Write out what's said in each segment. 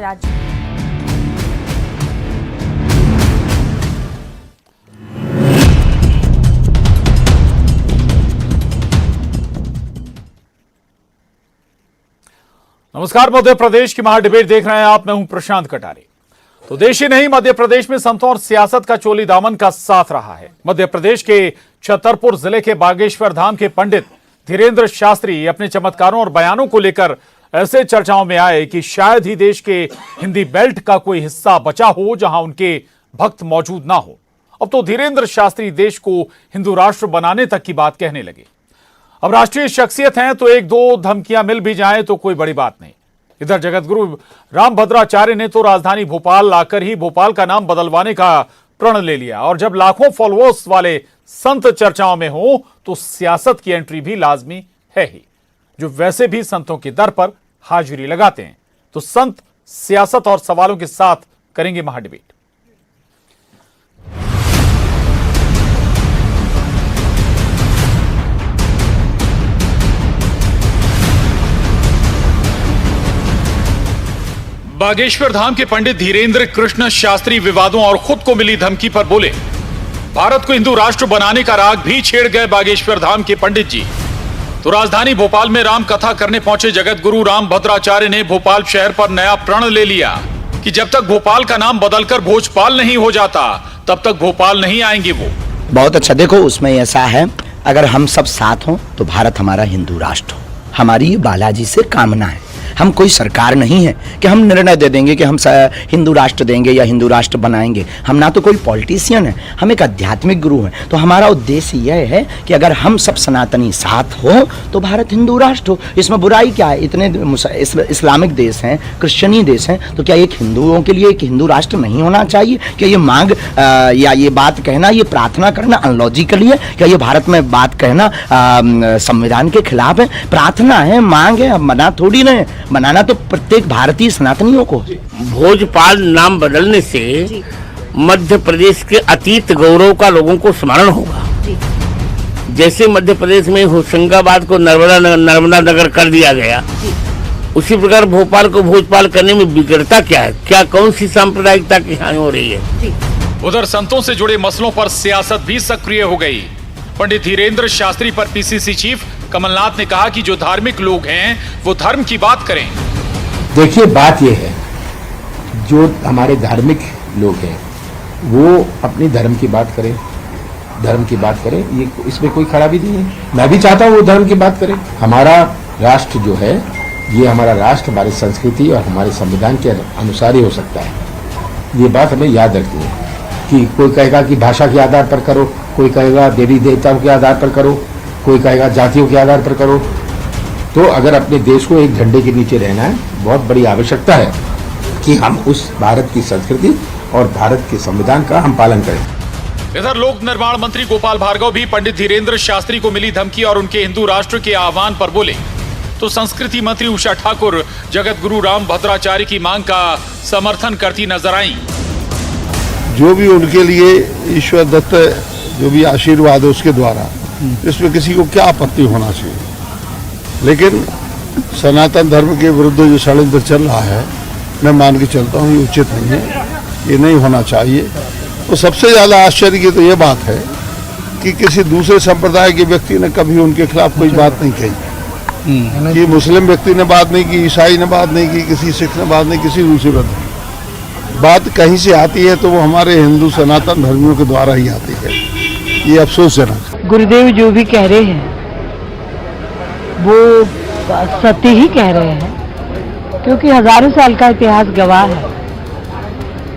राज्य। नमस्कार, मध्य प्रदेश की महाडिबेट देख रहे हैं आप। मैं हूं प्रशांत कटारे। तो देश ही नहीं, मध्य प्रदेश में संतों और सियासत का चोली दामन का साथ रहा है। मध्य प्रदेश के छतरपुर जिले के बागेश्वर धाम के पंडित धीरेन्द्र शास्त्री अपने चमत्कारों और बयानों को लेकर ऐसे चर्चाओं में आए कि शायद ही देश के हिंदी बेल्ट का कोई हिस्सा बचा हो जहां उनके भक्त मौजूद ना हो। अब तो धीरेन्द्र शास्त्री देश को हिंदू राष्ट्र बनाने तक की बात कहने लगे। अब राष्ट्रीय शख्सियत हैं तो एक दो धमकियां मिल भी जाएं तो कोई बड़ी बात नहीं। इधर जगतगुरु रामभद्राचार्य ने तो राजधानी भोपाल लाकर ही भोपाल का नाम बदलवाने का प्रण ले लिया। और जब लाखों फॉलोअर्स वाले संत चर्चाओं में हो तो सियासत की एंट्री भी लाजमी है ही, जो वैसे भी संतों के दर पर हाजिरी लगाते हैं। तो संत, सियासत और सवालों के साथ करेंगे महाडिबेट। बागेश्वर धाम के पंडित धीरेन्द्र कृष्ण शास्त्री विवादों और खुद को मिली धमकी पर बोले। भारत को हिंदू राष्ट्र बनाने का राग भी छेड़ गए बागेश्वर धाम के पंडित जी। तो राजधानी भोपाल में राम कथा करने पहुंचे जगत गुरु रामभद्राचार्य ने भोपाल शहर पर नया प्रण ले लिया कि जब तक भोपाल का नाम बदलकर भोजपाल नहीं हो जाता तब तक भोपाल नहीं आएंगे वो। बहुत अच्छा। देखो, उसमें ऐसा है, अगर हम सब साथ हों तो भारत हमारा हिंदू राष्ट्र हो। हमारी ये बालाजी से कामना है। हम कोई सरकार नहीं है कि हम निर्णय दे देंगे कि हम हिंदू राष्ट्र देंगे या हिंदू राष्ट्र बनाएंगे। हम ना तो कोई पॉलिटिशियन है, हम एक आध्यात्मिक गुरु हैं। तो हमारा उद्देश्य यह है कि अगर हम सब सनातनी साथ हो तो भारत हिंदू राष्ट्र हो। इसमें बुराई क्या है? इतने इस्लामिक देश हैं, क्रिश्चियनी देश हैं, तो क्या एक हिंदुओं के लिए एक हिंदू राष्ट्र नहीं होना चाहिए? क्या ये मांग या ये बात कहना, ये प्रार्थना करना अनलॉजिकली है? क्या ये भारत में बात कहना संविधान के खिलाफ है? प्रार्थना है, मांग है, मना थोड़ी ना है। बनाना तो प्रत्येक भारतीय सनातनियों को। भोजपाल नाम बदलने से मध्य प्रदेश के अतीत गौरव का लोगों को स्मरण होगा। जैसे मध्य प्रदेश में होशंगाबाद को नर्मदा नगर कर दिया गया, उसी प्रकार भोपाल को भोजपाल करने में बिगड़ता क्या है? क्या कौन सी सांप्रदायिकता की हानि हो रही है? उधर संतों से जुड़े मसलों पर सियासत भी सक्रिय हो गई। पंडित धीरेन्द्र शास्त्री पर पीसीसी चीफ कमलनाथ ने कहा कि जो धार्मिक लोग हैं वो धर्म की बात करें। देखिए, बात यह है, जो हमारे धार्मिक लोग हैं वो अपनी धर्म की बात करें, धर्म की बात करें, ये इसमें कोई खराबी नहीं है। मैं भी चाहता हूँ वो धर्म की बात करें। हमारा राष्ट्र जो है, ये हमारा राष्ट्र हमारी संस्कृति और हमारे संविधान के अनुसार ही हो सकता है। ये बात हमें याद रखनी है कि कोई कहेगा कि भाषा के आधार पर करो, कोई कहेगा देवी देवताओं के आधार पर करो, कोई कहेगा जातियों के आधार पर करो। तो अगर अपने देश को एक झंडे के नीचे रहना है, बहुत बड़ी आवश्यकता है कि हम उस भारत की संस्कृति और भारत के संविधान का हम पालन करें। इधर लोक निर्माण मंत्री गोपाल भार्गव भी पंडित धीरेन्द्र शास्त्री को मिली धमकी और उनके हिंदू राष्ट्र के आह्वान पर बोले। तो संस्कृति मंत्री उषा ठाकुर जगत गुरु रामभद्राचार्य की मांग का समर्थन करती नजर आई। जो भी उनके लिए ईश्वर दत्त जो भी आशीर्वाद है उसके द्वारा, इसमें किसी को क्या आपत्ति होना चाहिए। लेकिन सनातन धर्म के विरुद्ध जो षड्यंत्र चल रहा है, मैं मान के चलता हूँ ये उचित नहीं है, ये नहीं होना चाहिए। तो सबसे ज़्यादा आश्चर्य की तो ये बात है कि किसी दूसरे संप्रदाय के व्यक्ति ने कभी उनके खिलाफ कोई बात नहीं कही। कि मुस्लिम व्यक्ति ने बात नहीं की, ईसाई ने बात नहीं की, किसी सिख ने बात नहीं, किसी दूसरे बात कहीं से आती है तो वो हमारे हिंदू सनातन धर्मियों के द्वारा ही आती है। ये अफसोसजनक। गुरुदेव जो भी कह रहे हैं वो सत्य ही कह रहे हैं, क्योंकि हजारों साल का इतिहास गवाह है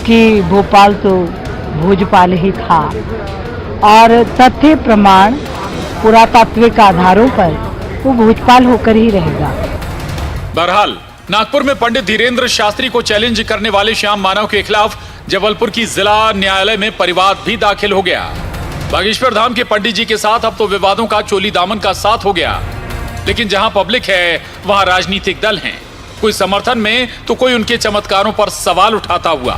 कि भोपाल तो भोजपाल ही था और तथ्य प्रमाण पुरातात्विक आधारों पर वो भोजपाल होकर ही रहेगा। बहरहाल नागपुर में पंडित धीरेन्द्र शास्त्री को चैलेंज करने वाले श्याम मानव के खिलाफ जबलपुर की जिला न्यायालय में परिवाद भी दाखिल हो गया। बागेश्वर धाम के पंडित जी के साथ अब तो विवादों का चोली दामन का साथ हो गया। लेकिन जहां पब्लिक है वहां राजनीतिक दल हैं, कोई समर्थन में तो कोई उनके चमत्कारों पर सवाल उठाता हुआ।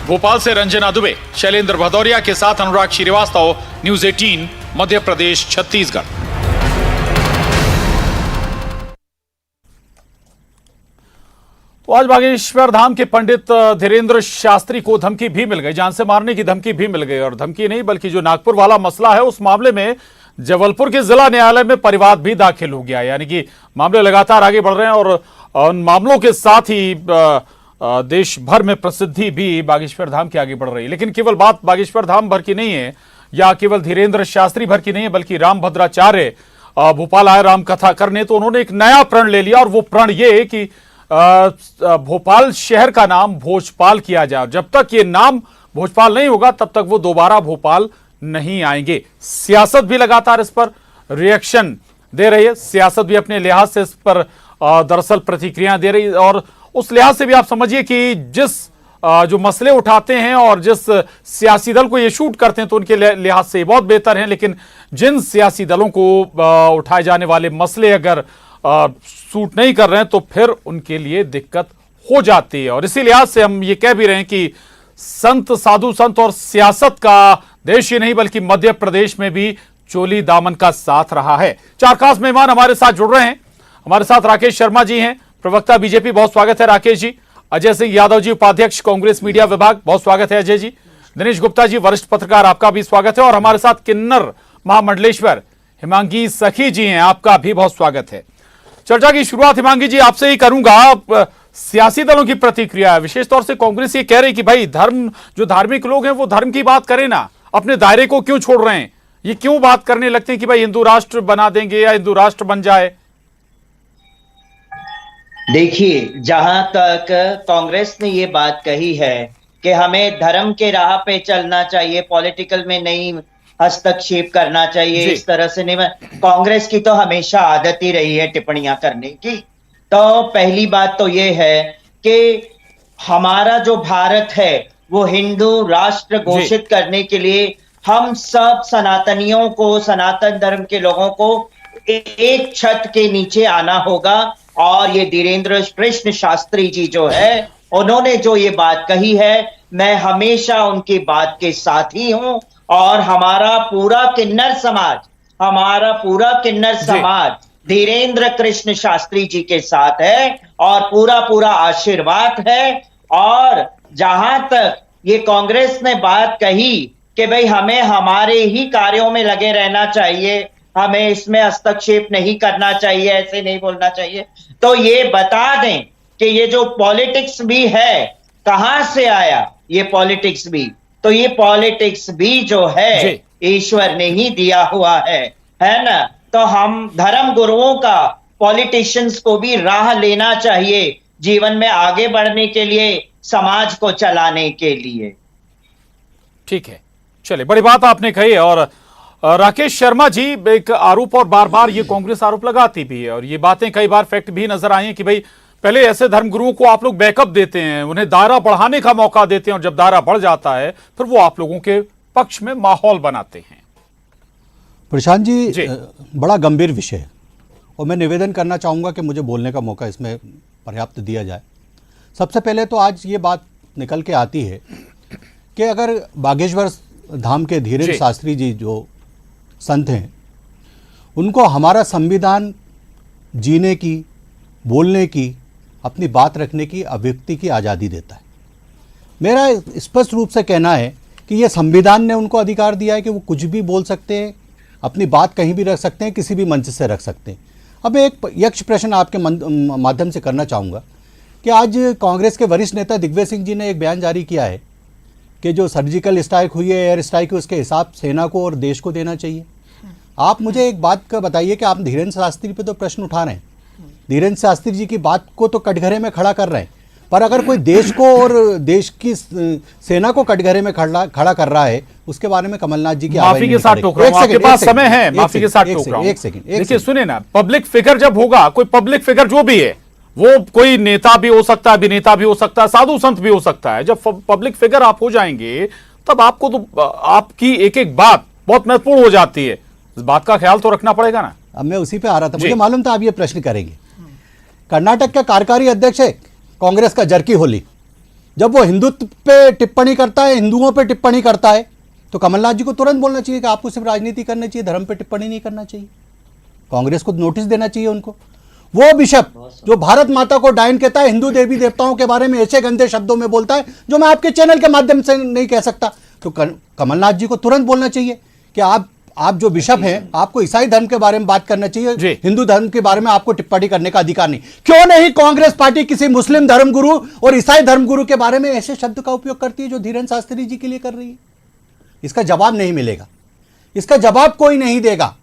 भोपाल से रंजना दुबे, शैलेंद्र भदौरिया के साथ अनुराग श्रीवास्तव, न्यूज़ 18 मध्य प्रदेश छत्तीसगढ़। तो आज बागेश्वर धाम के पंडित धीरेन्द्र शास्त्री को धमकी भी मिल गई, जान से मारने की धमकी भी मिल गई। और धमकी नहीं बल्कि जो नागपुर वाला मसला है उस मामले में जबलपुर के जिला न्यायालय में परिवाद भी दाखिल हो गया। यानी कि मामले लगातार आगे बढ़ रहे हैं और उन मामलों के साथ ही देश भर में प्रसिद्धि भी बागेश्वर धाम की आगे बढ़ रही है। लेकिन केवल बात बागेश्वर धाम भर की नहीं है या केवल धीरेन्द्र शास्त्री भर की नहीं है, बल्कि रामभद्राचार्य भोपाल आए राम कथा करने, तो उन्होंने एक नया प्रण ले लिया और वो प्रण ये कि भोपाल शहर का नाम भोजपाल किया जाए। जब तक ये नाम भोजपाल नहीं होगा तब तक वो दोबारा भोपाल नहीं आएंगे। सियासत भी लगातार इस पर रिएक्शन दे रही है, सियासत भी अपने लिहाज से इस पर दरअसल प्रतिक्रिया दे रही है। और उस लिहाज से भी आप समझिए कि जिस जो मसले उठाते हैं और जिस सियासी दल को ये शूट करते हैं तो उनके लिहाज से बहुत बेहतर हैं, लेकिन जिन सियासी दलों को उठाए जाने वाले मसले अगर सूट नहीं कर रहे हैं तो फिर उनके लिए दिक्कत हो जाती है। और इसी लिहाज से हम ये कह भी रहे हैं कि संत, साधु संत और सियासत का देश ही नहीं बल्कि मध्य प्रदेश में भी चोली दामन का साथ रहा है। चार खास मेहमान हमारे साथ जुड़ रहे हैं। हमारे साथ राकेश शर्मा जी हैं, प्रवक्ता बीजेपी, बहुत स्वागत है राकेश जी। अजय सिंह यादव जी, उपाध्यक्ष कांग्रेस मीडिया विभाग, बहुत स्वागत है अजय जी। दिनेश गुप्ता जी, वरिष्ठ पत्रकार, आपका भी स्वागत है। और हमारे साथ किन्नर महामंडलेश्वर हिमांगी सखी जी हैं, आपका भी बहुत स्वागत है। चर्चा की शुरुआत हिमांगी जी आपसे ही करूंगा। सियासी दलों की प्रतिक्रिया है, विशेष तौर से कांग्रेस ये कह रही कि भाई धर्म, जो धार्मिक लोग हैं वो धर्म की बात करें ना, अपने दायरे को क्यों छोड़ रहे हैं, ये क्यों बात करने लगते हैं कि भाई हिंदू राष्ट्र बना देंगे या हिंदू राष्ट्र बन जाए। देखिए, जहां तक कांग्रेस ने ये बात कही है कि हमें धर्म के राह पे चलना चाहिए, पॉलिटिकल में नहीं हस्तक्षेप करना चाहिए, इस तरह से नहीं, कांग्रेस की तो हमेशा आदत ही रही है टिप्पणियां करने की। तो पहली बात तो ये है कि हमारा जो भारत है वो हिंदू राष्ट्र घोषित करने के लिए हम सब सनातनियों को, सनातन धर्म के लोगों को एक छत के नीचे आना होगा। और ये धीरेन्द्र कृष्ण शास्त्री जी जो है, उन्होंने जो ये बात कही है, मैं हमेशा उनकी बात के साथ ही हूं। और हमारा पूरा किन्नर समाज धीरेन्द्र कृष्ण शास्त्री जी के साथ है और पूरा आशीर्वाद है। और जहां तक ये कांग्रेस ने बात कही कि भाई हमें हमारे ही कार्यों में लगे रहना चाहिए, हमें इसमें हस्तक्षेप नहीं करना चाहिए, ऐसे नहीं बोलना चाहिए, तो ये बता दें कि ये जो पॉलिटिक्स भी है कहां से आया ये पॉलिटिक्स भी, तो ये पॉलिटिक्स भी जो है ईश्वर ने ही दिया हुआ है ना। तो हम धर्म गुरुओं का, पॉलिटिशियंस को भी राह लेना चाहिए जीवन में आगे बढ़ने के लिए, समाज को चलाने के लिए। ठीक है, चलिए, बड़ी बात आपने कही। और राकेश शर्मा जी, एक आरोप और बार बार ये कांग्रेस आरोप लगाती भी है और ये बातें कई बार फैक्ट भी नजर आई हैं कि भाई पहले ऐसे धर्मगुरुओं को आप लोग बैकअप देते हैं, उन्हें दायरा बढ़ाने का मौका देते हैं और जब दायरा बढ़ जाता है फिर वो आप लोगों के पक्ष में माहौल बनाते हैं। प्रशांत जी, बड़ा गंभीर विषय है और मैं निवेदन करना चाहूँगा कि मुझे बोलने का मौका इसमें पर्याप्त दिया जाए। सबसे पहले तो आज ये बात निकल के आती है कि अगर बागेश्वर धाम के धीरेन्द्र शास्त्री जी जो संत हैं, उनको हमारा संविधान जीने की, बोलने की, अपनी बात रखने की, अभिव्यक्ति की आज़ादी देता है। मेरा स्पष्ट रूप से कहना है कि ये संविधान ने उनको अधिकार दिया है कि वो कुछ भी बोल सकते हैं, अपनी बात कहीं भी रख सकते हैं, किसी भी मंच से रख सकते हैं। अब एक यक्ष प्रश्न आपके माध्यम से करना चाहूँगा कि आज कांग्रेस के वरिष्ठ नेता दिग्विजय सिंह जी ने एक बयान जारी किया है कि जो सर्जिकल स्ट्राइक हुई है, एयर स्ट्राइक, उसके हिसाब सेना को और देश को देना चाहिए। आप मुझे एक बात का बताइए कि आप धीरेन्द्र शास्त्री पे तो प्रश्न उठा रहे हैं, धीरेन्द्र शास्त्री जी की बात को तो कटघरे में खड़ा कर रहे हैं, पर अगर कोई देश को और देश की सेना को कटघरे में खड़ा कर रहा है, उसके बारे में कमलनाथ जी की माफी के साथ टोक रहा हूं, आपके पास समय है, माफी के साथ टोक रहा हूं। एक सेकंड देखिए, सुने ना, पब्लिक फिगर जब होगा, कोई पब्लिक फिगर जो भी है, वो कोई नेता भी हो सकता है, अभिनेता भी हो सकता है, साधु संत भी हो सकता है, जब पब्लिक फिगर आप हो जाएंगे तब आपको तो आपकी एक एक बात बहुत महत्वपूर्ण हो जाती है, इस बात का ख्याल तो रखना पड़ेगा ना। अब मैं उसी पे आ रहा था, मुझे मालूम था आप ये प्रश्न करेंगे। कर्नाटक का कार्यकारी अध्यक्ष है कांग्रेस का जर्की होली, जब वो हिंदुत्व पे टिप्पणी करता है, हिंदुओं पे टिप्पणी करता है, तो कमलनाथ जी को तुरंत बोलना चाहिए कि आपको सिर्फ राजनीति करनी चाहिए, धर्म पे टिप्पणी नहीं करना चाहिए। कांग्रेस को नोटिस देना चाहिए उनको। वो बिशप जो भारत माता को डायन कहता है, हिंदू देवी देवताओं के बारे में ऐसे गंदे शब्दों में बोलता है जो मैं आपके चैनल के माध्यम से नहीं कह सकता, तो कमलनाथ जी को तुरंत बोलना चाहिए कि आप जो बिशप हैं, आपको ईसाई धर्म के बारे में बात करना चाहिए, हिंदू धर्म के बारे में आपको टिप्पणी करने का अधिकार नहीं। क्यों नहीं कांग्रेस पार्टी किसी मुस्लिम धर्मगुरु और ईसाई धर्मगुरु के बारे में ऐसे शब्द का उपयोग करती है जो धीरेन्द्र शास्त्री जी के लिए कर रही है? इसका जवाब नहीं मिलेगा, इसका जवाब कोई नहीं देगा।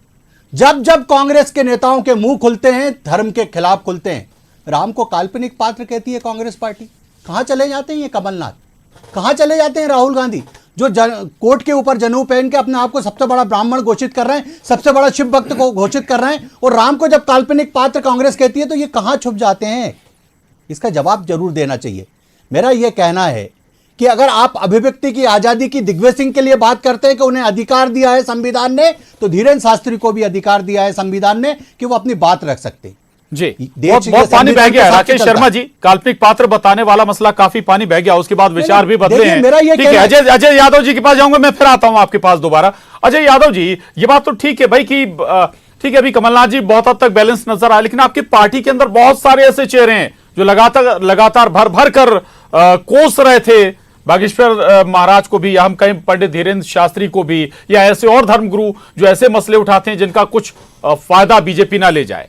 जब जब कांग्रेस के नेताओं के मुंह खुलते हैं, धर्म के खिलाफ खुलते हैं, राम को काल्पनिक पात्र कहती है कांग्रेस पार्टी। कहां चले जाते हैं ये कमलनाथ, कहां चले जाते हैं राहुल गांधी, जो कोट के ऊपर जनेऊ पहन के अपने आप को सबसे बड़ा ब्राह्मण घोषित कर रहे हैं, सबसे बड़ा शिव भक्त को घोषित कर रहे हैं, और राम को जब काल्पनिक पात्र कांग्रेस कहती है तो ये कहां छुप जाते हैं? इसका जवाब जरूर देना चाहिए। मेरा यह कहना है कि अगर आप अभिव्यक्ति की आजादी की दिग्विजय सिंह के लिए बात करते हैं कि उन्हें अधिकार दिया है संविधान ने, तो धीरेन्द्र शास्त्री को भी अधिकार दिया है संविधान ने कि वो अपनी बात रख सकते हैं। जी, बहुत पानी बह गया। राकेश शर्मा जी, काल्पनिक पात्र बताने वाला मसला काफी पानी बह गया, उसके बाद विचार भी बदले हैं। ठीक है, अजय यादव जी के पास जाऊंगा, मैं फिर आता हूं आपके पास दोबारा। अजय यादव जी, ये बात तो ठीक है भाई कि ठीक है, अभी कमलनाथ जी बहुत हद तक बैलेंस नजर आए, लेकिन आपकी पार्टी के अंदर बहुत सारे ऐसे चेहरे हैं जो लगातार भर भर कर कोस रहे थे बागेश्वर महाराज को भी, या हम कहें पंडित धीरेन्द्र शास्त्री को भी, या ऐसे और धर्मगुरु जो ऐसे मसले उठाते हैं जिनका कुछ फायदा बीजेपी ना ले जाए।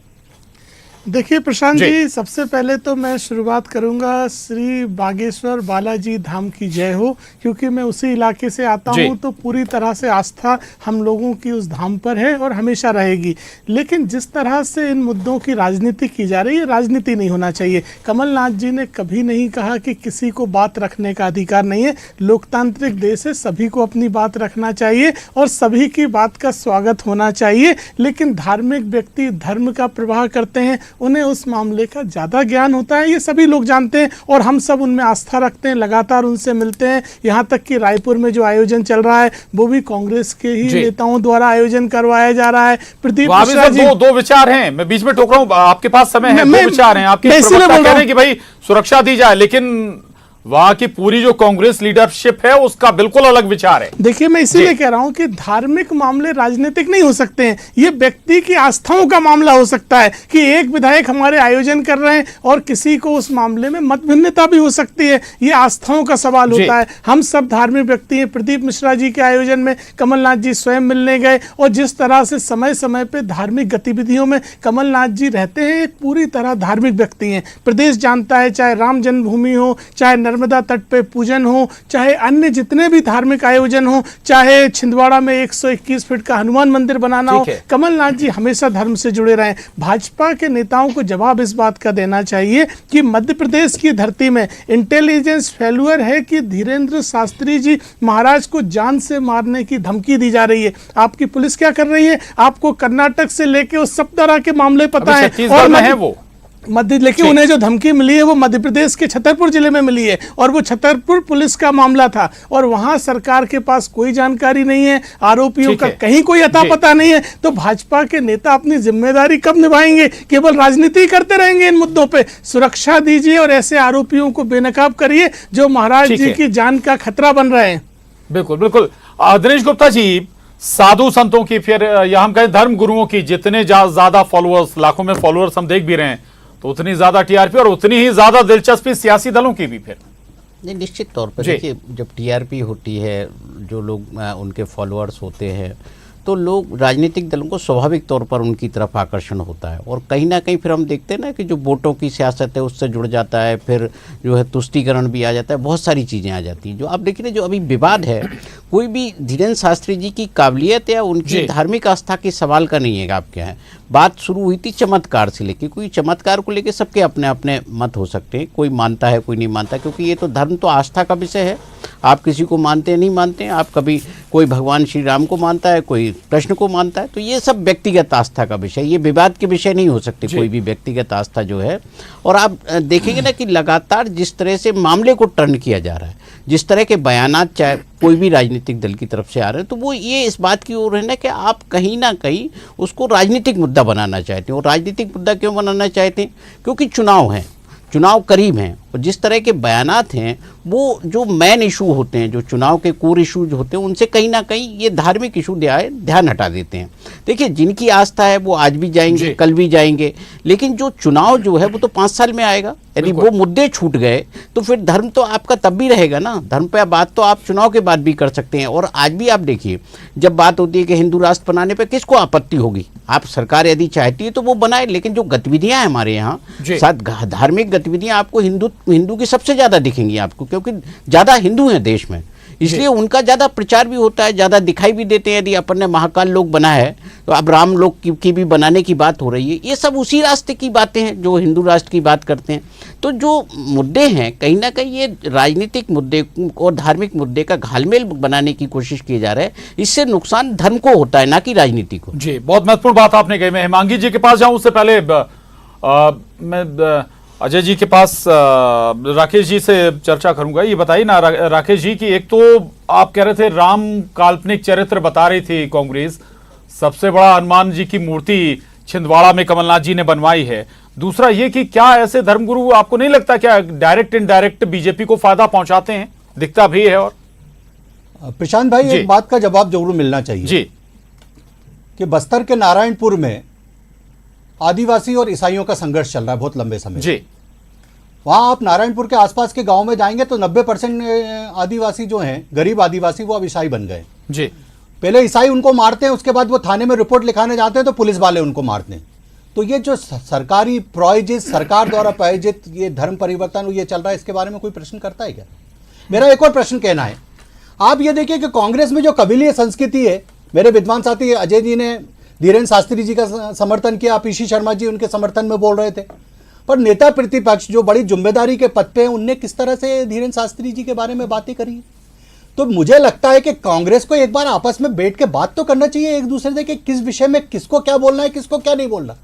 देखिए प्रशांत जी, सबसे पहले तो मैं शुरुआत करूंगा श्री बागेश्वर बालाजी धाम की जय हो, क्योंकि मैं उसी इलाके से आता हूं, तो पूरी तरह से आस्था हम लोगों की उस धाम पर है और हमेशा रहेगी। लेकिन जिस तरह से इन मुद्दों की राजनीति की जा रही है, राजनीति नहीं होना चाहिए। कमलनाथ जी ने कभी नहीं कहा कि किसी को बात रखने का अधिकार नहीं है। लोकतांत्रिक देश है, सभी को अपनी बात रखना चाहिए और सभी की बात का स्वागत होना चाहिए। लेकिन धार्मिक व्यक्ति धर्म का प्रवाह करते हैं, उन्हें उस मामले का ज़्यादा ज्ञान होता है, ये सभी लोग जानते हैं और हम सब उनमें आस्था रखते हैं, लगातार उनसे मिलते हैं। यहाँ तक कि रायपुर में जो आयोजन चल रहा है वो भी कांग्रेस के ही नेताओं द्वारा आयोजन करवाया जा रहा है। प्रदीप मिश्रा जी, दो विचार हैं, मैं बीच में टोक रहा हूँ, आपके पास समय है, दो विचार हैं आपके, कह रहे हैं कि भाई सुरक्षा दी जाए, लेकिन वहां की पूरी जो कांग्रेस लीडरशिप है उसका बिल्कुल अलग विचार है। देखिए, मैं इसीलिए कह रहा हूं कि धार्मिक मामले राजनीतिक नहीं हो सकते हैं। ये व्यक्ति की आस्थाओं का मामला हो सकता है कि एक विधायक हमारे आयोजन कर रहे हैं और किसी को उस मामले में मतभिन्नता भी हो सकती है। ये आस्थाओं का सवाल होता है। हम सब धार्मिक व्यक्ति हैं। प्रदीप मिश्रा जी के आयोजन में कमलनाथ जी स्वयं मिलने गए और जिस तरह से समय समय पर धार्मिक गतिविधियों में कमलनाथ जी रहते हैं, एक पूरी तरह धार्मिक व्यक्ति हैं। प्रदेश जानता है, चाहे राम जन्मभूमि हो, चाहे नर्मदा तट पे पूजन हो, चाहे अन्य जितने भी धार्मिक आयोजन हो, चाहे छिंदवाड़ा में 121 फीट का हनुमान मंदिर बनाना हो, कमलनाथ जी हमेशा धर्म से जुड़े रहे। भाजपा के नेताओं को जवाब इस बात का देना चाहिए कि मध्य प्रदेश की धरती में इंटेलिजेंस फेल्यूर है कि धीरेन्द्र शास्त्री जी महाराज को जान से मारने की धमकी दी जा रही है। आपकी पुलिस क्या कर रही है? आपको कर्नाटक से लेके उस सब तरह के मामले पता है, और लेकिन उन्हें जो धमकी मिली है वो मध्य प्रदेश के छतरपुर जिले में मिली है और वो छतरपुर पुलिस का मामला था और वहां सरकार के पास कोई जानकारी नहीं है, आरोपियों का कहीं कोई अता पता नहीं है। तो भाजपा के नेता अपनी जिम्मेदारी कब निभाएंगे? केवल राजनीति करते रहेंगे इन मुद्दों पे? सुरक्षा दीजिए और ऐसे आरोपियों को बेनकाब करिए जो महाराज जी की जान का खतरा बन रहे हैं। बिल्कुल बिल्कुल। दिनेश गुप्ता जी, साधु संतों की, फिर या हम कहें धर्म गुरुओं की जितने ज्यादा फॉलोअर्स, लाखों में फॉलोअर्स हम देख भी रहे हैं, तो उतनी ज्यादा टीआरपी और उतनी ही ज्यादा दिलचस्पी सियासी दलों की भी। फिर नहीं, निश्चित तौर पर देखिए, जब टीआरपी होती है, जो लोग उनके फॉलोअर्स होते हैं, तो लोग राजनीतिक दलों को स्वाभाविक तौर पर उनकी तरफ आकर्षण होता है और कहीं ना कहीं फिर हम देखते हैं ना कि जो वोटों की सियासत है उससे जुड़ जाता है, फिर जो है तुष्टीकरण भी आ जाता है, बहुत सारी चीज़ें आ जाती हैं। जो आप देखिए, जो अभी विवाद है, कोई भी धीरेन्द्र शास्त्री जी की काबिलियत या उनकी धार्मिक आस्था के सवाल का नहीं है। आपके यहाँ बात शुरू हुई थी चमत्कार से लेके, कोई चमत्कार को लेके सबके अपने अपने मत हो सकते हैं, कोई मानता है कोई नहीं मानता, क्योंकि ये तो धर्म तो आस्था का विषय है। आप किसी को मानते हैं नहीं मानते हैं, आप कभी कोई भगवान श्री राम को मानता है, कोई कृष्ण को मानता है, तो ये सब व्यक्तिगत आस्था का विषय, ये विवाद के विषय नहीं हो सकते कोई भी व्यक्तिगत आस्था जो है। और आप देखेंगे ना कि लगातार जिस तरह से मामले को टर्न किया जा रहा है, जिस तरह के बयानात चाहे कोई भी राजनीतिक दल की तरफ से आ रहे हैं, तो वो ये इस बात की ओर है ना कि आप कहीं ना कहीं उसको राजनीतिक मुद्दा बनाना चाहते हैं। और राजनीतिक मुद्दा क्यों बनाना चाहते हैं? क्योंकि चुनाव है, चुनाव करीब हैं और जिस तरह के बयानात हैं वो जो मेन इशू होते हैं, जो चुनाव के कोर इशूज होते हैं, उनसे कहीं ना कहीं ये धार्मिक इशू ध्यान हटा देते हैं। देखिए, जिनकी आस्था है वो आज भी जाएंगे, कल भी जाएंगे, लेकिन जो चुनाव जो है वो तो 5 साल में आएगा। यदि वो मुद्दे छूट गए तो फिर धर्म तो आपका तब भी रहेगा ना। धर्म पे बात तो आप चुनाव के बाद भी कर सकते हैं। और आज भी आप देखिए, जब बात होती है कि हिंदू राष्ट्र बनाने पे किसको आपत्ति होगी? आप सरकार यदि चाहती है तो वो बनाए, लेकिन जो गतिविधियां हैं हमारे यहाँ, धार्मिक गतिविधियां आपको हिंदू की सबसे ज्यादा दिखेंगी आपको, क्योंकि ज्यादा हिंदू हैं देश में, इसलिए उनका ज्यादा प्रचार भी होता है, ज्यादा दिखाई भी देते हैं। यदि अपन ने महाकाल लोक बना है तो अब राम लोक की भी बनाने की बात हो रही है। ये सब उसी रास्ते की बातें हैं जो हिंदू राष्ट्र की बात करते हैं। तो जो मुद्दे हैं कहीं ना कहीं ये राजनीतिक मुद्दे और धार्मिक मुद्दे का घालमेल बनाने की कोशिश की जा रहा है। इससे नुकसान धर्म को होता है, ना कि राजनीति को। जी, बहुत महत्वपूर्ण बात आपने कही। मैं हेमांगी जी के पास जाऊं उससे पहले मैं अजय जी के पास राकेश जी से चर्चा करूंगा। ये बताइए ना राकेश जी की, एक तो आप कह रहे थे राम काल्पनिक चरित्र बता रही थी कांग्रेस, सबसे बड़ा हनुमान जी की मूर्ति छिंदवाड़ा में कमलनाथ जी ने बनवाई है। दूसरा ये कि क्या ऐसे धर्मगुरु आपको नहीं लगता क्या डायरेक्ट इनडायरेक्ट बीजेपी को फायदा पहुंचाते हैं? दिखता भी है। और प्रशांत भाई, एक बात का जवाब जरूर मिलना चाहिए जी कि बस्तर के नारायणपुर में आदिवासी और ईसाइयों का संघर्ष चल रहा है बहुत लंबे समय जी। वहां आप नारायणपुर के आसपास के गांव में जाएंगे तो 90% आदिवासी जो हैं, गरीब आदिवासी, वो अब ईसाई बन गए जी। पहले ईसाई उनको मारते हैं, उसके बाद वो थाने में रिपोर्ट लिखाने जाते हैं तो पुलिस वाले उनको मारते हैं। तो ये जो सरकारी प्रायोजित, सरकार द्वारा प्रायोजित ये धर्म परिवर्तन ये चल रहा है, इसके बारे में कोई प्रश्न करता है क्या? मेरा एक और प्रश्न कहना है, आप ये देखिए कि कांग्रेस में जो कबीलीय संस्कृति है, मेरे विद्वान साथी अजय जी ने धीरेन्द्र शास्त्री जी का समर्थन किया, पीसी शर्मा जी उनके समर्थन में बोल रहे थे, पर नेता प्रतिपक्ष जो बड़ी जिम्मेदारी के पद पे हैं, उनने किस तरह से धीरेन्द्र शास्त्री जी के बारे में बातें करी? तो मुझे लगता है कि कांग्रेस को एक बार आपस में बैठ के बात तो करना चाहिए एक दूसरे से कि किस विषय में किसको क्या बोलना है, किसको क्या नहीं बोलना।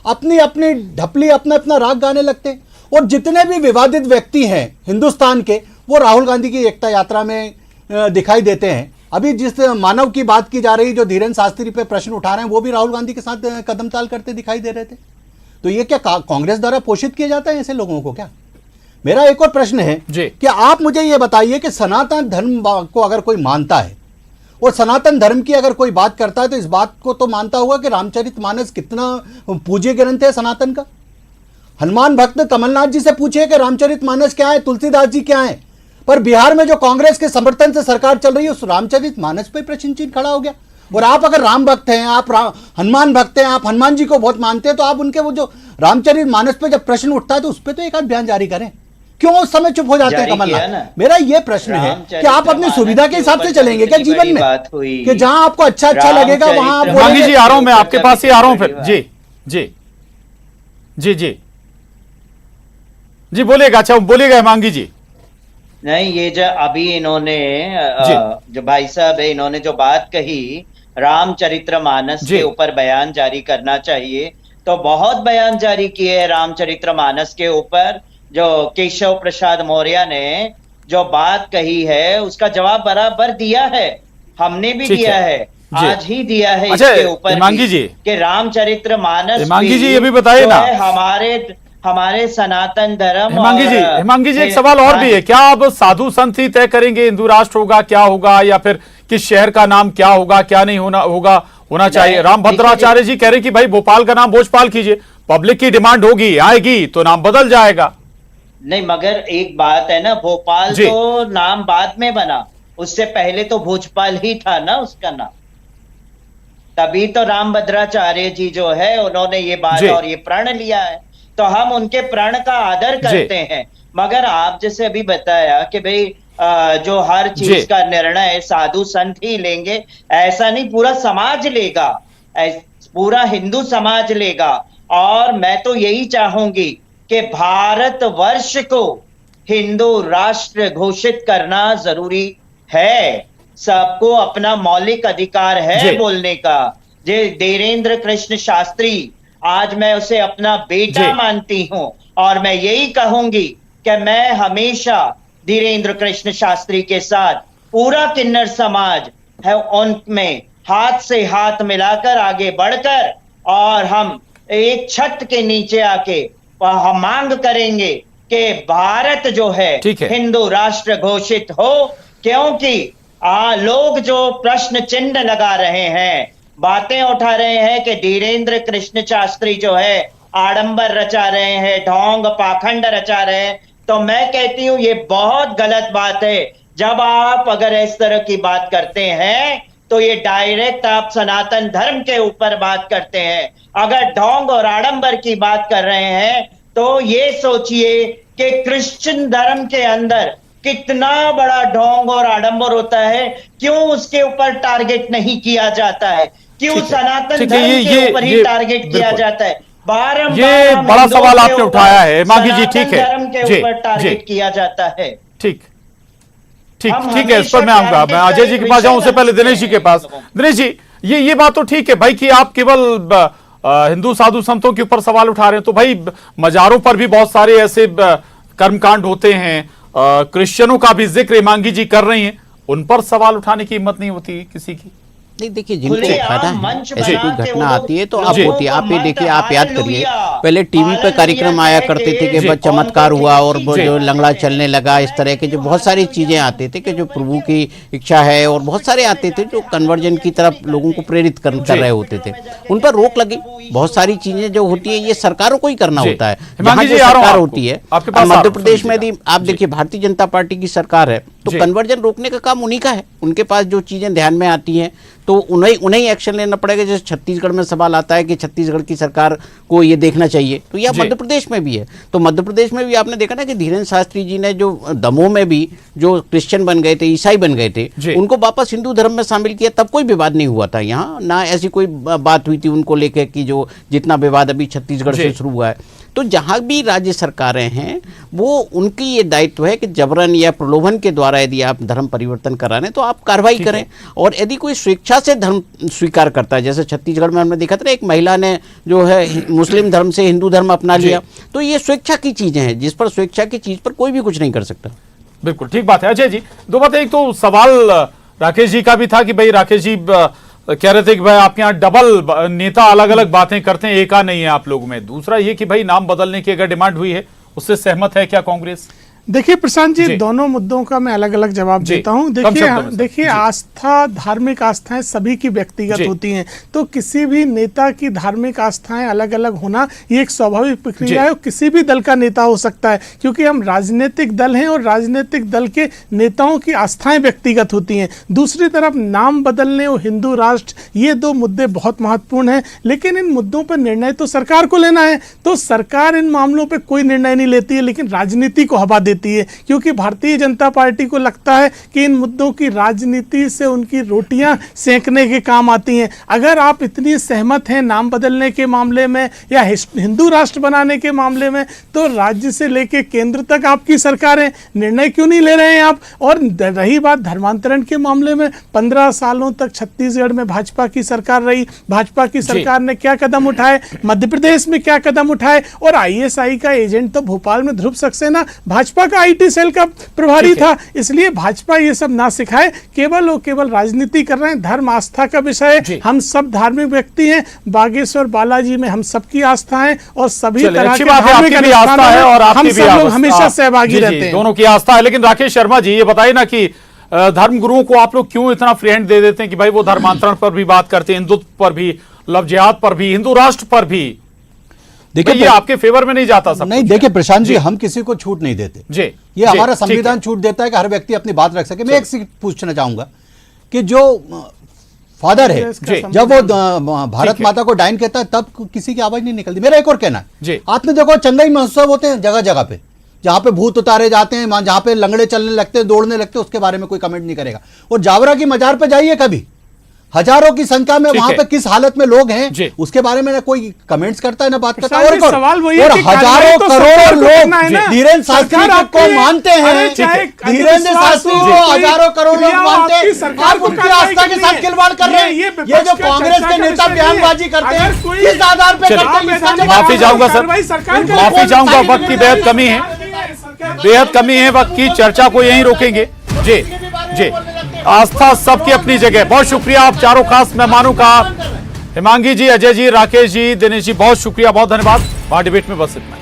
अपनी अपनी ढपली, अपना अपना राग गाने लगते हैं। और जितने भी विवादित व्यक्ति हैं हिंदुस्तान के, वो राहुल गांधी की एकता यात्रा में दिखाई देते हैं। अभी जिस मानव की बात की जा रही, जो धीरेन्द्र शास्त्री पे प्रश्न उठा रहे हैं, वो भी राहुल गांधी के साथ कदम ताल करते दिखाई दे रहे थे। तो ये क्या कांग्रेस द्वारा पोषित किया जाता है ऐसे लोगों को क्या? मेरा एक और प्रश्न है कि आप मुझे ये बताइए कि सनातन धर्म को अगर कोई मानता है और सनातन धर्म की अगर कोई बात करता है तो इस बात को तो मानता होगा कि रामचरितमानस कितना पूज्य ग्रंथ है सनातन का। हनुमान भक्त कमलनाथ जी से पूछिए कि रामचरितमानस क्या है, तुलसीदास जी क्या है। पर बिहार में जो कांग्रेस के समर्थन से सरकार चल रही है, उस रामचरितमानस पे प्रश्न चिन्ह खड़ा हो गया। और आप अगर राम भक्त हैं, आप हनुमान भक्त हैं, आप हनुमान जी को बहुत मानते हैं, तो आप उनके वो जो रामचरितमानस पे जब प्रश्न उठता है तो उस पर तो एक आध बयान जारी करें। क्यों उस समय चुप हो जाते हैं कमलनाथ? मेरा ये प्रश्न है कि आप अपनी सुविधा के हिसाब से चलेंगे क्या जीवन में, कि जहां आपको अच्छा लगेगा वहां आप हेमांगी जी, आ रहा हूं मैं आपके पास ही आ रहा हूं फिर। जी जी जी जी जी बोलिएगा। अच्छा बोलिएगा हेमांगी जी। नहीं, ये जो अभी इन्होंने जो भाई साहब है, इन्होंने जो बात कही रामचरितमानस के ऊपर बयान जारी करना चाहिए, तो बहुत बयान जारी किए हैं रामचरितमानस के ऊपर। जो केशव प्रसाद मौर्य ने जो बात कही है उसका जवाब बराबर दिया है, हमने भी दिया है, आज ही दिया है इसके ऊपर हेमांगी जी कि रामचरितमानस। हेमांगी जी ये भी बताइए ना, हमारे सनातन धर्म। हेमांगी जी एक सवाल और भी है, क्या अब साधु संत ही तय करेंगे हिंदू राष्ट्र होगा क्या होगा, या फिर किस शहर का नाम क्या होगा क्या नहीं होना चाहिए? राम भद्राचार्य जी कह रहे कि भाई भोपाल का नाम भोजपाल कीजिए, पब्लिक की डिमांड होगी, आएगी तो नाम बदल जाएगा। नहीं, मगर एक बात है ना, भोपाल तो नाम बाद में बना, उससे पहले तो भोजपाल ही था ना उसका नाम। तभी तो राम भद्राचार्य जी जो है उन्होंने ये बात और ये प्रण लिया है, तो हम उनके प्रण का आदर करते हैं। मगर आप जैसे अभी बताया कि भाई जो हर चीज का निर्णय साधु संत ही लेंगे, ऐसा नहीं, पूरा समाज लेगा, पूरा हिंदू समाज लेगा। और मैं तो यही चाहूंगी कि भारत वर्ष को हिंदू राष्ट्र घोषित करना जरूरी है। सबको अपना मौलिक अधिकार है बोलने का। जे धीरेन्द्र कृष्ण शास्त्री, आज मैं उसे अपना बेटा मानती हूं, और मैं यही कहूंगी कि मैं हमेशा धीरेन्द्र कृष्ण शास्त्री के साथ पूरा किन्नर समाज है, उनमें हाथ से हाथ मिलाकर आगे बढ़कर, और हम एक छत के नीचे आके हम मांग करेंगे कि भारत जो है हिंदू राष्ट्र घोषित हो, क्योंकि लोग जो प्रश्न चिन्ह लगा रहे हैं, बातें उठा रहे हैं कि धीरेन्द्र कृष्ण शास्त्री जो है आडंबर रचा रहे हैं, ढोंग पाखंड रचा रहे हैं, तो मैं कहती हूं ये बहुत गलत बात है। जब आप अगर इस तरह की बात करते हैं तो ये डायरेक्ट आप सनातन धर्म के ऊपर बात करते हैं। अगर ढोंग और आडंबर की बात कर रहे हैं तो ये सोचिए कि क्रिश्चियन धर्म के अंदर कितना बड़ा ढोंग और आडंबर होता है, क्यों उसके ऊपर टारगेट नहीं किया जाता है, क्यों सनातन धर्म के ऊपर ही टारगेट किया जाता है? ये बड़ा सवाल आपने उठाया है मांगी जी। ठीक है, धर्म के ऊपर टारगेट किया जाता है। ठीक है, इस पर मैं आऊंगा। मैं अजय जी के पास जाऊं, उससे पहले दिनेश जी के पास। दिनेश जी, ये बात तो ठीक है भाई कि आप केवल हिंदू साधु संतों के ऊपर सवाल उठा रहे हैं, तो भाई मजारों पर भी बहुत सारे ऐसे कर्मकांड होते हैं, क्रिश्चियनों का भी जिक्र मांगी जी कर रही हैं, उन पर सवाल उठाने की हिम्मत नहीं होती किसी की। नहीं, देखिए जिनको फायदा है, ऐसी कोई घटना आती है तो आप होती है। आप ये देखिए, आप याद करिए, पहले टीवी पे कार्यक्रम आया करते थे कि बस चमत्कार हुआ और वो जो लंगड़ा चलने लगा, इस तरह के जो बहुत सारी चीजें आते थे कि जो प्रभु की इच्छा है, और बहुत सारे आते थे जो कन्वर्जन की तरफ लोगों को प्रेरित कर रहे होते थे। उन पर रोक लगी। बहुत सारी चीजें जो होती है ये सरकारों को ही करना होता है। जहाँ जो सरकार होती है, मध्य प्रदेश में यदि आप देखिए भारतीय जनता पार्टी की सरकार है तो कन्वर्जन रोकने का काम उन्हीं का है। उनके पास जो चीजें ध्यान में आती हैं तो उन्हें एक्शन लेना पड़ेगा। जैसे छत्तीसगढ़ में सवाल आता है कि छत्तीसगढ़ की सरकार को ये देखना चाहिए, तो यह मध्य प्रदेश में भी है। तो मध्य प्रदेश में भी आपने देखा ना कि धीरेन्द्र शास्त्री जी ने जो दमोह में भी जो क्रिश्चियन बन गए थे, ईसाई बन गए थे, उनको वापस हिंदू धर्म में शामिल किया, तब कोई विवाद नहीं हुआ था। यहाँ ना ऐसी कोई बात हुई थी उनको लेकर कि जो जितना विवाद अभी छत्तीसगढ़ से शुरू हुआ है। तो जहां भी राज्य सरकारें हैं वो उनकी ये दायित्व है कि जबरन या प्रलोभन के द्वारा यदि आप धर्म परिवर्तन करा रहे हैं तो आप कार्रवाई करें। और यदि कोई स्वेच्छा से धर्म स्वीकार करता है, जैसे छत्तीसगढ़ में हमने देखा था एक महिला ने जो है मुस्लिम धर्म से हिंदू धर्म अपना लिया, तो ये स्वेच्छा की चीजें हैं, जिस पर स्वेच्छा की चीज पर कोई भी कुछ नहीं कर सकता। बिल्कुल ठीक बात है अजय जी। दो बातें, एक तो सवाल राकेश जी का भी था कि भाई राकेश जी कह रहे थे कि भाई आपके यहाँ डबल नेता अलग अलग बातें करते हैं, एका नहीं है आप लोगों में। दूसरा ये कि भाई नाम बदलने की अगर डिमांड हुई है उससे सहमत है क्या कांग्रेस? देखिए प्रशांत जी, दोनों मुद्दों का मैं अलग अलग जवाब देता हूं। देखिए आस्था, धार्मिक आस्थाएं सभी की व्यक्तिगत होती हैं, तो किसी भी नेता की धार्मिक आस्थाएं अलग अलग होना ये एक स्वाभाविक प्रक्रिया है। किसी भी दल का नेता हो सकता है, क्योंकि हम राजनीतिक दल हैं और राजनीतिक दल के नेताओं की आस्थाएं व्यक्तिगत होती हैं। दूसरी तरफ नाम बदलने और हिंदू राष्ट्र, ये दो मुद्दे बहुत महत्वपूर्ण हैं, लेकिन इन मुद्दों पर निर्णय तो सरकार को लेना है। तो सरकार इन मामलों पर कोई निर्णय नहीं लेती है, लेकिन राजनीति को हवा देती है, क्योंकि भारतीय जनता पार्टी को लगता है कि इन मुद्दों की राजनीति से उनकी रोटियां सेंकने के काम आती हैं। अगर आप इतनी सहमत हैं नाम बदलने के मामले में या हिंदू राष्ट्र बनाने के मामले में, तो राज्य से लेकर केंद्र तक आपकी सरकारें निर्णय क्यों नहीं ले रहे हैं आप? और रही बात धर्मांतरण के मामले में, 15 सालों तक छत्तीसगढ़ में भाजपा की सरकार रही, भाजपा की सरकार ने क्या कदम उठाए, मध्य प्रदेश में क्या कदम उठाए, और ISI का एजेंट तो भोपाल में ध्रुव सक्सेना भाजपा का IT सेल का प्रभारी था। इसलिए भाजपा ये सब ना सिखाए, केवल और केवल राजनीति कर रहे हैं। धर्म आस्था का विषय, हम सब धार्मिक व्यक्ति हैं। बागेश्वर बालाजी में हम सबकी आस्था है और सभी तरह की धार्मिक आस्था है और हम सब लोग हमेशा सहभागी रहते हैं। दोनों की आस्था है। लेकिन राकेश शर्मा जी ये बताइए ना कि धर्म गुरुओं को आप लोग क्यों इतना फ्री हैंड दे देते हैं कि भाई वो धर्मांतरण पर भी बात करते हैं, हिंदुत्व पर भी, लव जिहाद पर भी, हिंदू राष्ट्र पर भी। देखिए ये आपके फेवर में नहीं जाता सब नहीं। देखिए प्रशांत जी, हम किसी को छूट नहीं देते, ये हमारा संविधान छूट देता है कि हर व्यक्ति अपनी बात रख सके। मैं एक चीज पूछना चाहूंगा कि जो फादर है, जब वो भारत माता को डाइन कहता है तब किसी की आवाज नहीं निकलती। मेरा एक और कहना है, आपने देखो चंगाई महोत्सव होते हैं जगह जगह पे, जहां पे भूत उतारे जाते हैं, जहां पे लंगड़े चलने लगते हैं, दौड़ने लगते हैं, उसके बारे में कोई कमेंट नहीं करेगा। और जावरा की मजार पे जाइए कभी, हजारों की संख्या में वहां पे किस हालत में लोग हैं उसके बारे में ना कोई कमेंट्स करता है ना बात करता है। और हजारों करोड़ लोग धीरेन्द्र शास्त्री को मानते हैं, धीरेन्द्र शास्त्री को हजारों करोड़ लोग मानते हैं। आप उनकी आस्था के साथ खिलवाड़ कर रहे हैं। ये जो कांग्रेस के नेता बयानबाजी करते हैं किस आधार पर करते हैं? माफी चाहूंगा सर, माफी चाहूंगा, वक्त की बेहद कमी है, बेहद कमी है वक्त की। चर्चा को यहीं रोकेंगे। जी जी, आस्था सबकी अपनी जगह। बहुत शुक्रिया आप चारों खास मेहमानों का, हिमांगी जी, अजय जी, राकेश जी, दिनेश जी, बहुत शुक्रिया, बहुत धन्यवाद। वहां डिबेट में बस इतना।